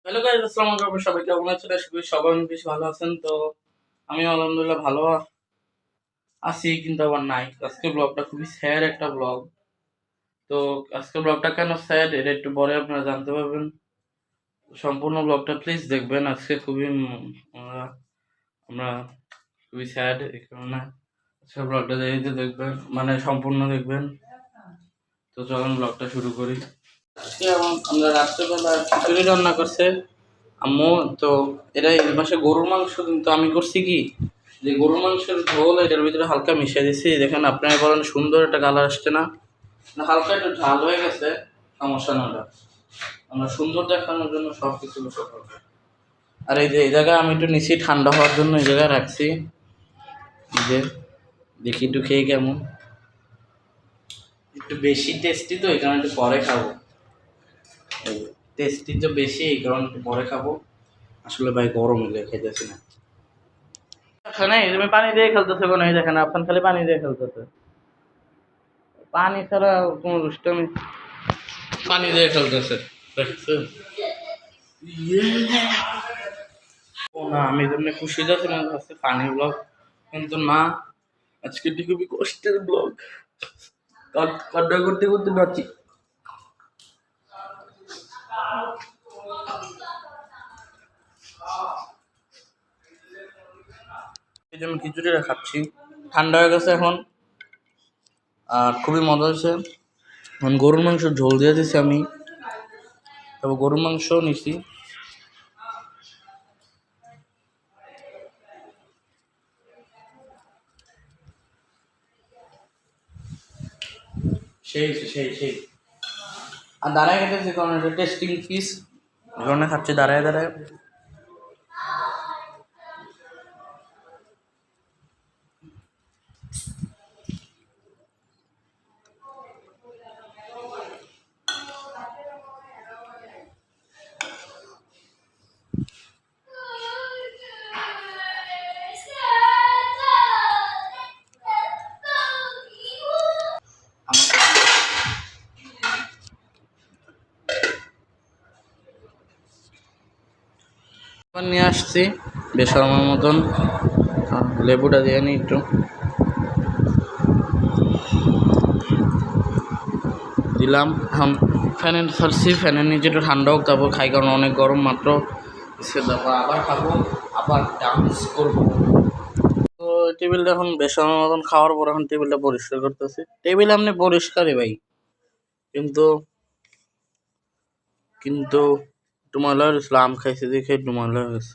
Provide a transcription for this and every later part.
Hello guys, আসসালামু আলাইকুম। সবাই কেমন আছেন? আশা করি সবাই বেশ ভালো আছেন। তো আমি আলহামদুলিল্লাহ ভালো আছি, কিন্তু আবার নাই। আজকের ব্লগটা খুবই স্যাড একটা ব্লগ। তো আজকের ব্লগটা কেন স্যাড এটা একটু পরে আপনারা জানতে পারবেন। সম্পূর্ণ ব্লগটা প্লিজ দেখবেন। আজকে খুবই আমরা আমরা খুবই স্যাড, এই কারণে আজকের ব্লগটা দেখবেন, মানে সম্পূর্ণ দেখবেন। তো চলুন ব্লগটা শুরু করি। আজকে আমরা রাত্রেবেলা খিচুড়ি রান্না করছে আম্মু। তো এটা এই মাসে গরুর মাংস, কিন্তু আমি করছি কি, যে গরুর মাংসের ঝোল এটার ভিতরে হালকা মিশিয়ে দিচ্ছি। দেখেন, আপনারা বলেন সুন্দর একটা কালার আসছে না? হালকা একটু ঝাল হয়ে গেছে, সমস্যা না। আমরা সুন্দর দেখানোর জন্য সব কিছু করবো। আর এই যে এই জায়গায় আমি একটু নিচে ঠান্ডা হওয়ার জন্য এই জায়গায় রাখছি। যে দেখি একটু খেয়ে কেমন, একটু বেশি টেস্টি তো এই কারণে একটু পরে খাবো। টেস্টি তো বেশি, এই কারণে একটু পরে খাবো। আসলে ভাই গরম হলে খেতেছি না। তুমি পানি দিয়ে খেলতেছে কোনো, এই দেখেন আপনার খালি পানি দিয়ে খেলতেছে। পানি ছাড়া কোনো দুষ্টামি, পানি দিয়ে খেলতেছে দেখছেন? ও না, আমি এজন্য খুশি যাচ্ছিলাম আজকে পানি ব্লগ, কিন্তু না, আজকে খুবই কষ্টের ব্লগ। কান্না করতে করতে নাচি। এই জন্য খিচুড়িটা খাচ্ছি, ঠান্ডা হয়ে গেছে এখন। আর খুবই মজা হয়েছে। এখন গরুর মাংস ঝোল দিয়ে দিছি আমি, তবে গরুর মাংস নিছি। সেই সেই সেই আর দাঁড়ায় খেতেছি, কারণ এটা টেস্টিং পিস, এই কারণে খাচ্ছি দাঁড়ায় দাঁড়ায়। নিয়ে আসছি বেসরমার মতন, লেবুটা দিয়ে নিই একটু, দিলাম। এখন ফ্যানের ছাড়ছি, ফ্যানের নিচে একটু ঠান্ডা হোক, তারপর খাই, কারণ অনেক গরম মাত্র। তারপর আবার খাবো, আবার ডান্স করবো। তো টেবিলটা এখন বেসরমার মতন খাওয়ার পর এখন টেবিলটা পরিষ্কার করতেছি। টেবিল এমনি পরিষ্কারই ভাই, কিন্তু কিন্তু একটু ময়লা হয়ে গেছিল, আম খাইছি দেখে একটু ময়লা হয়ে গেছে।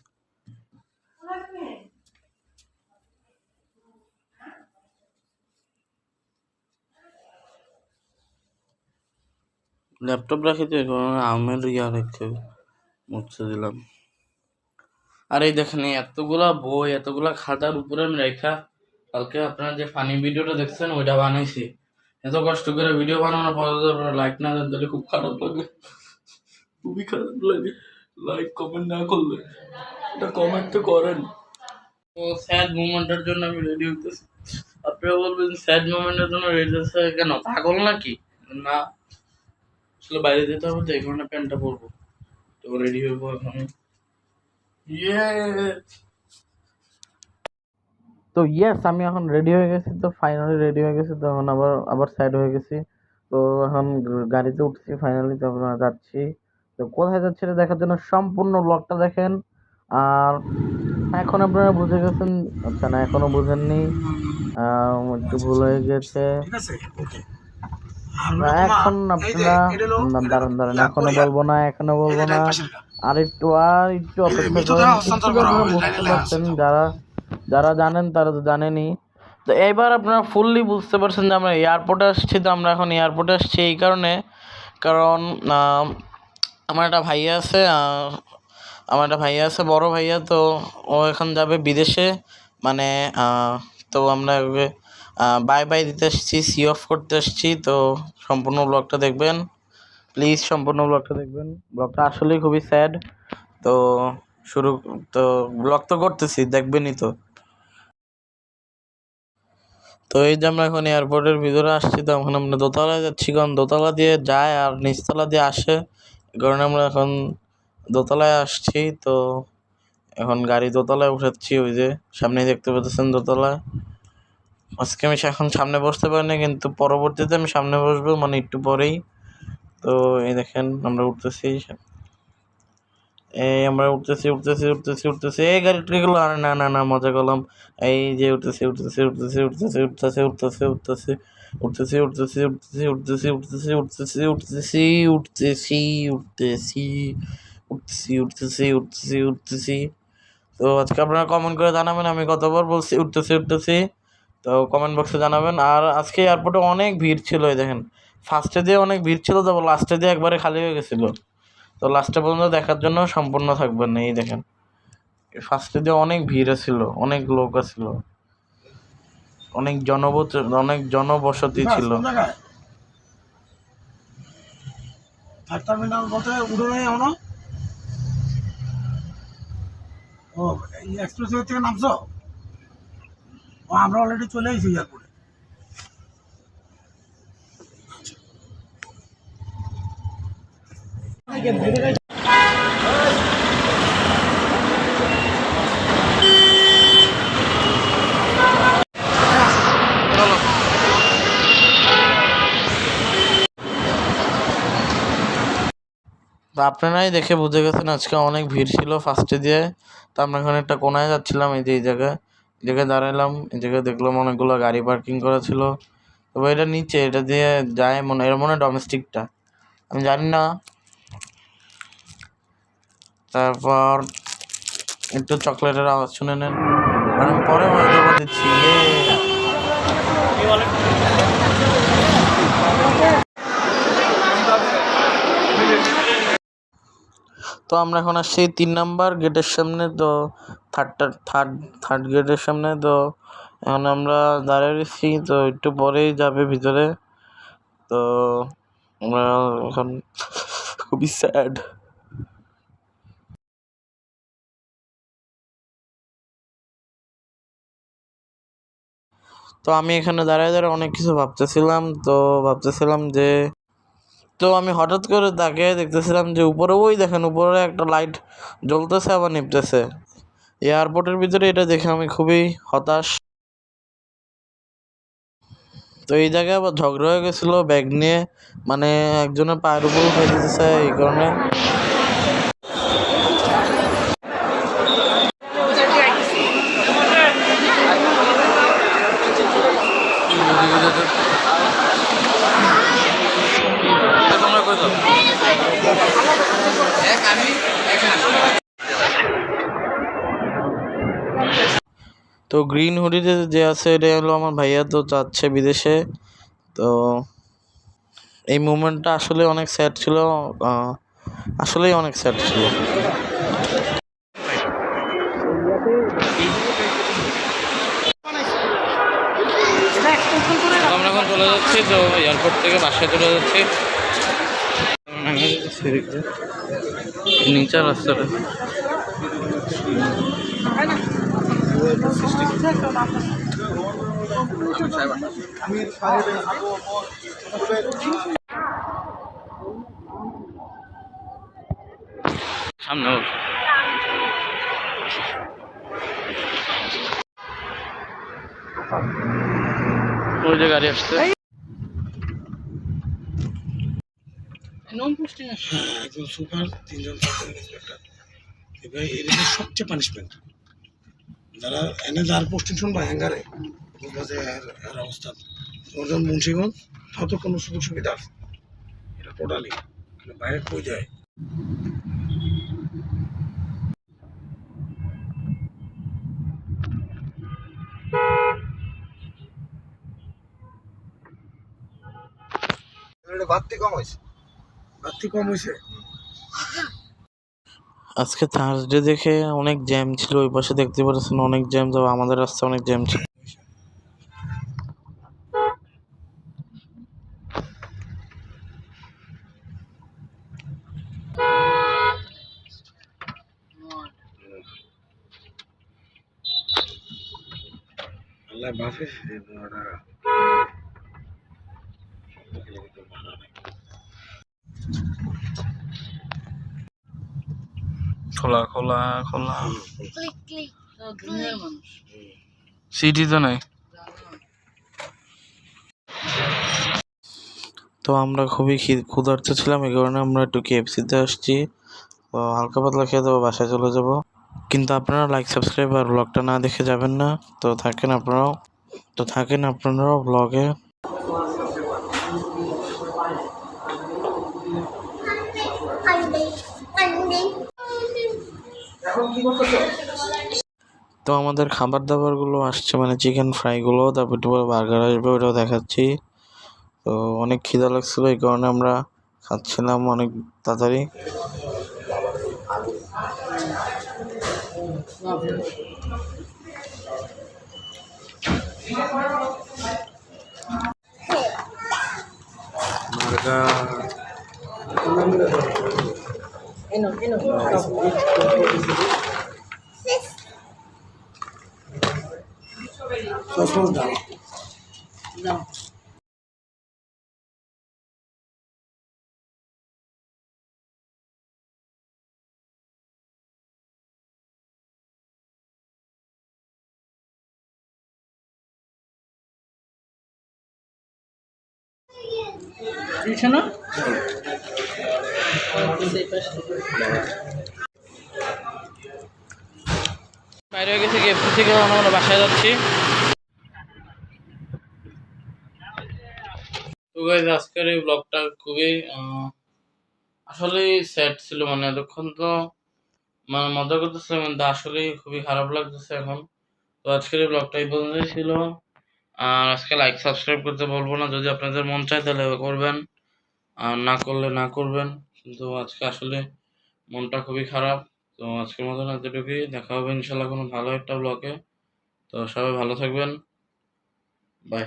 ল্যাপটপ রাখি তো, আমের ইয়া রেখে মুছে দিলাম। আর এই দেখেন, এতগুলা বই, এতগুলা খাতার উপরে আমি রেখা কালকে আপনারা যে ফানি ভিডিওটা দেখছেন ওইটা বানাইছি। এত কষ্ট করে ভিডিও বানানোর পরে লাইক না দেন তাহলে খুব খারাপ লাগে, খুবই খারাপ লাগে। লাইক কমেন্ট না করলে, এটা কমেন্ট তো করেন। তো স্যাড মুভমেন্টের জন্য আমি রেডি হইতেছি। আপনারা বলবেন স্যাড মুভমেন্টের জন্য রেডি হচ্ছে কেন, পাগল নাকি? না, আসলে বাইরে যেতে হবে তো এই কারণে প্যান্টটা পরবো। তো রেডি হইবো এখন। ইয়ে তো ইয়েস, আমি এখন রেডি হয়ে গেছি। তো ফাইনালি রেডি হয়ে গেছি। তো এখন আবার আবার সাইড হয়ে গেছি। তো এখন গাড়িতে উঠছি ফাইনালি। তো আমরা যাচ্ছি। তো কোথায় যাচ্ছি এটা দেখার জন্য সম্পূর্ণ ব্লগটা দেখেন। আর এখন আপনারা বুঝে গেছেন, আচ্ছা না এখনো বুঝেননি, একটু ভুল হয়ে গেছে। এখন আপনারা দাঁড়ান দাঁড়ান, এখনো বলবো না, এখনো বলবো না, আর একটু অপেক্ষা করেন। বুঝতে পারছেন, যারা যারা জানেন তারা তো জানেনই। তো এইবার আপনারা ফুললি বুঝতে পারছেন যে আমরা এয়ারপোর্টে আসছি। তো আমরা এখন এয়ারপোর্টে আসছি এই কারণে, কারণ আমার একটা ভাইয়া আছে, বড় ভাইয়া। তো ও এখন যাবে বিদেশে, মানে তো আমরা বাই বাই দিতে আসছি, সি অফ করতে আসছি। তো সম্পূর্ণ ব্লগটা দেখবেন প্লিজ, সম্পূর্ণ ব্লগটা দেখবেন। ব্লগটা আসলেই খুবই স্যাড। তো শুরু, তো ব্লগ তো করতেছি, দেখবেনই তো। তো এই যে আমরা এখন এয়ারপোর্টের ভিতরে আসছি। তো এখন আমরা দোতলায় যাচ্ছি, কারণ দোতলা দিয়ে যায় আর নিচতলা দিয়ে আসে, এই কারণে আমরা এখন দোতলায় আসছি, তো এখন গাড়ি দোতলায় উঠাচ্ছি। ওই যে সামনে দেখতে পাচ্ছেন দোতলা। আজকে আমি এখন সামনে বসতে পারিনি, কিন্তু পরবর্তীতে আমি সামনে বসবো, মানে একটু পরেই। তো এই দেখেন আমরা উঠতেছি, আমরা উঠতেছি, এই গাড়িগুলো, আর না না না মজা করলাম। এই যে উঠতেছি। তো আজকে আপনারা কমেন্ট করে জানাবেন আমি কতবার বলছি উঠতেছি। তো কমেন্ট বক্সে জানাবেন। আর আজকে এয়ারপোর্টে অনেক ভিড় ছিল, এই দেখেন ফার্স্টে দিয়ে অনেক ভিড় ছিল, তো লাস্টে দিয়ে একবারে খালি হয়ে গেছিলো। তো লাস্টে পর্যন্ত দেখার জন্য সম্পূর্ণ থাকবেন। এই দেখেন ফার্স্টে দিয়ে অনেক ভিড় ছিল, অনেক লোক আছিল, অনেক জনবসতি ছিল। টার্মিনাল বলতে উঠে নেই এখনো? ও এক্সপ্রেসওয়ে থেকে নামছো? ও আমরা অলরেডি চলে এসেছি এয়ারপোর্টে। তো আপনারাই দেখে বুঝে গেছেন আজকে অনেক ভিড় ছিল ফার্স্টে দিয়ে। তো আমরা এখন একটা কোনায় যাচ্ছিলাম, এই যে এই জায়গায় দাঁড়ালাম। এই জায়গায় দেখলাম অনেকগুলো গাড়ি পার্কিং করা ছিল। তবে এটা নিচে, এটা দিয়ে যায় এর মনে ডোমেস্টিকটা, আমি জানি না। তারপর একটু চকলেটের আওয়াজ শুনে নেন, আর আমি পরে মজা দিচ্ছি। তো আমরা এখন আসছি 3 নাম্বার গেটের সামনে। তো থার্ড গেটের সামনে। তো এখন আমরা দাঁড়িয়ে রয়েছি, তো একটু পরেই যাবে ভিতরে। তো আমরা এখন খুবই স্যাড। তো আমি এখানে দাঁড়ায় অনেক কিছু ভাবতেছিলাম যে, তো আমি হঠাৎ করে তাকে দেখতেছিলাম যে উপরে, ওই দেখেন উপরে একটা লাইট জ্বলতেছে আবার নিভতেছে। এয়ারপোর্টের ভিতরে এটা দেখে আমি খুবই হতাশ। তো এই জায়গায় আবার ঝগড়া হয়ে গেছিলো ব্যাগ নিয়ে, মানে একজনের পায়ের উপর উঠে দিতেছে এই কারণে। তো গ্রিন হুডিতে যে আছে এটা হলো আমার ভাইয়া, তো যাচ্ছে বিদেশে। তো এই মুভমেন্টটা আসলে অনেক স্যাড ছিল, আসলেই অনেক স্যাড ছিল। আমরা এখন চলে যাচ্ছি, তো এয়ারপোর্ট থেকে বাসায় চলে যাচ্ছি। নিচের রাস্তাটা সামনে ওই যে গাড়ি আসছে। একজন সুপার, 3জন ইন্সপেক্টর। এবার এদের সবচেয়ে পানিশমেন্ট যারা এনে যার পোস্টিং শুনবা হ্যাঙ্গারে বুঝবা যে এর অবস্থা। তোমার যেমন মুন্সিগঞ্জ তত কোনো সুযোগ সুবিধা আছে এটা টোটালি বাইরে কই যায়। বাড়তি কম হয়েছে। আজকে থার্সডে দেখে অনেক জ্যাম ছিল, ওই পাশে দেখতে পাচ্ছেন অনেক জ্যাম, তবে আমাদের রাস্তায় অনেক জ্যাম ছিল। আল্লাহ বাফে খোলা খোলা খোলা ক্লিক ক্লিক দুনিয়ার মানুষ সিটি তো নাই। তো আমরা খুবই ক্ষুধার্ত ছিলাম, এই কারণে আমরা একটু কেএফসিতে আসছি। তো হালকা পাতলা খেয়ে দেবো, বাসায় চলে যাব। কিন্তু আপনারা লাইক সাবস্ক্রাইব আর ব্লগটা না দেখে যাবেন না। তো থাকেন আপনারাও ব্লগে। তো আমাদের খাবার দাবারগুলো আসছে, মানে চিকেন ফ্রাইগুলো, তারপর একটু পরে বার্গার আসবে, ওটাও দেখাচ্ছি। তো অনেক খিদা লাগছিল, এই কারণে আমরা খাচ্ছিলাম অনেক তাড়াতাড়ি। সস দাও। দাও দিছ না বাইরে হয়ে গেছে কেএফসি থেকে, আমরা বাসায় যাচ্ছি। তো গাইজ আজকের এই ব্লগটা খুবই আসলে স্যাড ছিল, মানে এতক্ষণ তো মানে মজা করতেছিলাম, কিন্তু আসলে খুবই খারাপ লাগতেছে এখন। তো আজকের এই ব্লগটা এই পর্যন্তই ছিল। আর আজকে লাইক সাবস্ক্রাইব করতে বলবো না, যদি আপনাদের মন চায় তাহলে করবেন, আর না করলে না করবেন। কিন্তু আজকে আসলে মনটা খুবই খারাপ। তো আজকের মতন এতটুকুই, দেখা হবে ইনশাল্লাহ কোনো ভালো একটা ব্লগে। তো সবাই ভালো থাকবেন, বাই।